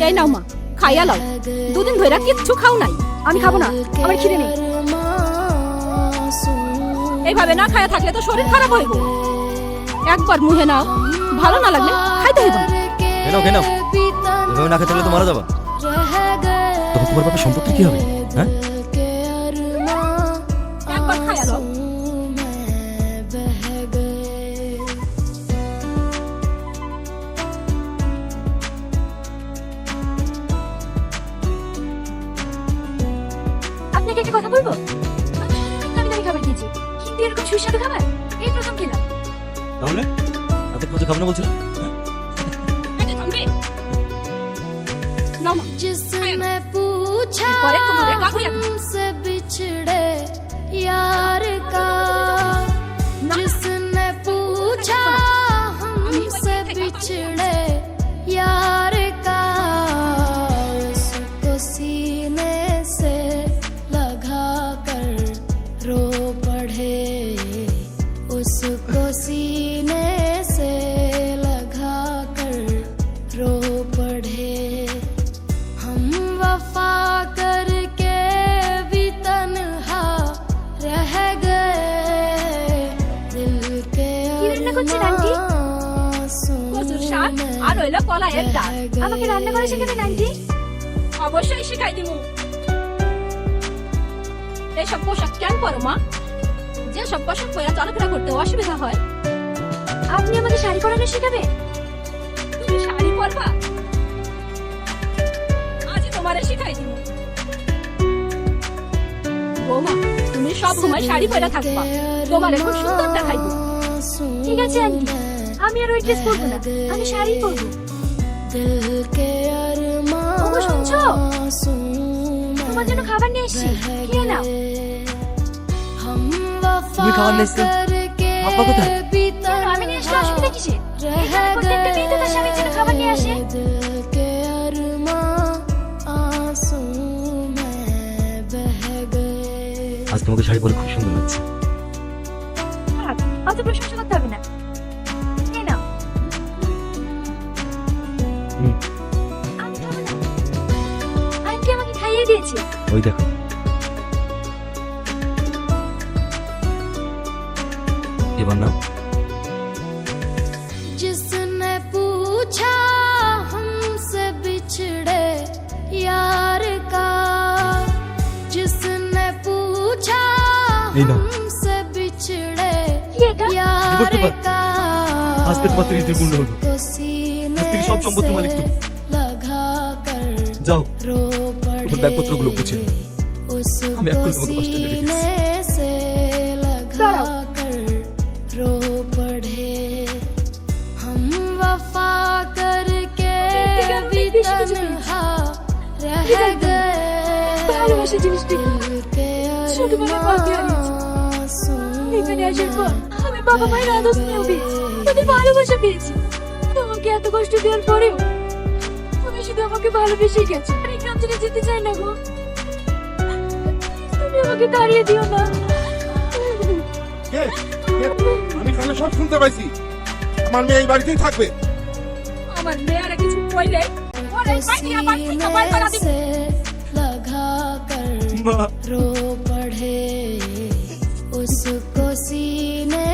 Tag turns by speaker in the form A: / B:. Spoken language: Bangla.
A: এই নাও মা, খাইয়া লাও। দুদিন ধইরা কিচ্ছু খাও নাই।
B: আমি খাবো না, আমার খিদে নেই।
A: এইভাবে না খায়া থাকলে তো শরীর খারাপ হইব। একবার মুহে নাও, ভালো না লাগলে খাইতে হইব না।
C: কেন কেন এভাবে না খেতে হলে তো মারা যাবা। তখন তোমার বাপের সম্পত্তি কি হবে? হ্যাঁ,
A: একবার খাইয়া লাও।
B: আপনাকে একটা কথা বলবো? আমি দামি খাবার খেয়েছি, কিন্তু এরকম সুস্বাদু খাবার এই প্রথম খেলাম।
C: তাহলে রাতে কিছু খাবো না বলছিলাম।
A: এই যে থামবি। নাও মা,
D: जिसने पूछा
A: परे तुम्हारे काबू या-
D: हमसे बिछड़े यार का, जिसने पूछा हमसे बिछड़े यार का, उसको सीने से लगा कर रो पड़े, उसको सीने से लगा कर रो पड़े। हम वफा करके भी तन्हा रह गए, दिल के
B: কি রান্না করছেন আন্টি?
A: কচুর শাক আর হইলো কলাইয়ের ডাল।
B: আমাকে রান্না করা শেখাবেন আন্টি?
A: অবশ্যই শিখাই দিব। এইসব পোশাক কেন পরো মা? যে সব পোশাক পরে চলাফেরা করতে অসুবিধা হয়।
B: আপনি আমাকে শাড়ি পরানো শেখাবেন?
A: তুমি শাড়ি পরবা? আজই তোমারে শিখাই দিব। বৌমা, তুমি সব সময় শাড়ি পরে থাকবা। তোমারে খুব সুন্দর দেখাইবো।
B: ঠিক আছে আন্টি, আমি আর ওই ড্রেস পরবো না, আমি শাড়ি পরবো।
D: दिल के
B: ওগো শুনছো?
D: अरमां
B: তোমার জন্য খাবার নিয়ে এসেছি, খেয়ে নাও।
D: हम वफा
C: তুমি খাবার নিয়ে এসছো?
D: करके
C: আপা কোথায়?
D: भी
B: আমি নিয়ে আসলে অসুবিধা কিসের?
D: रह
B: এখানে প্রত্যেকটা মেয়ে তো তার স্বামীর জন্য খাবার নিয়ে আসে।
D: गए, दिल के अरमां आंसू में बह गए।
C: আজ তোমাকে শাড়ি পরে খুব সুন্দর লাগছে।
B: থাক, অত প্রশংসা করতে হবে না। খেয়ে নাও।
C: হুম।
B: আমি খাবো না। আন্টি আমাকে খাইয়ে দিয়েছে।
C: ওই দেখো, এবার না
D: जिसने पूछा हमसे बिछड़े यार का, जिसने पूछा
C: नहीं ना।
D: हमसे बिछड़े
B: কি এটা?
D: यार
C: पेपर।
D: का,
C: আজকে তোমার থেকে পূর্ণ হলো।
D: उसको सीने
C: আজ থেকে সব সম্পত্তির মালিক তুমি।
D: से लगा कर
C: যাও,
D: रो पड़े,
C: তোমার ব্যাগপত্রগুলো গুছিয়ে নাও। আমি
D: उसको
C: এখন তোমাকে কষ্ট দিয়ে রেখেছি।
D: सीने से लगा
B: দাঁড়াও।
D: कर रो पड़े। हम वफा करके
B: থেকে আমি
D: भी
B: বেশি কিছু
D: तन्हा रह
B: ঠিক আছে।
D: गए,
B: ভালোবাসা জিনিসটা কি?
D: दिल के
B: ছোটবেলায় ভাবতে হারিয়েছি। এখানে আসার পর আমি বাবা মায়ের আদর স্নেহ পেয়েছি, তাদের ভালোবাসা পেয়েছি। তোমাকে এত কষ্ট দেওয়ার পরেও তুমি শুধু আমাকে ভালোবেসে গেছো। আর এই গ্রাম ছেড়ে যেতে চাই না গো। তুমি আমাকে তাড়িয়ে দিও না।
E: কে? আমি কানে সব শুনতে পাইছি। আমার মেয়ে এই বাড়িতেই থাকবে।
A: আমার মেয়েরা কিছু কইলে ওরে পাইনি আমার থেকে বাইর করা দিব।
D: से लगा कर
C: মা,
D: रो पड़े, उसको सीने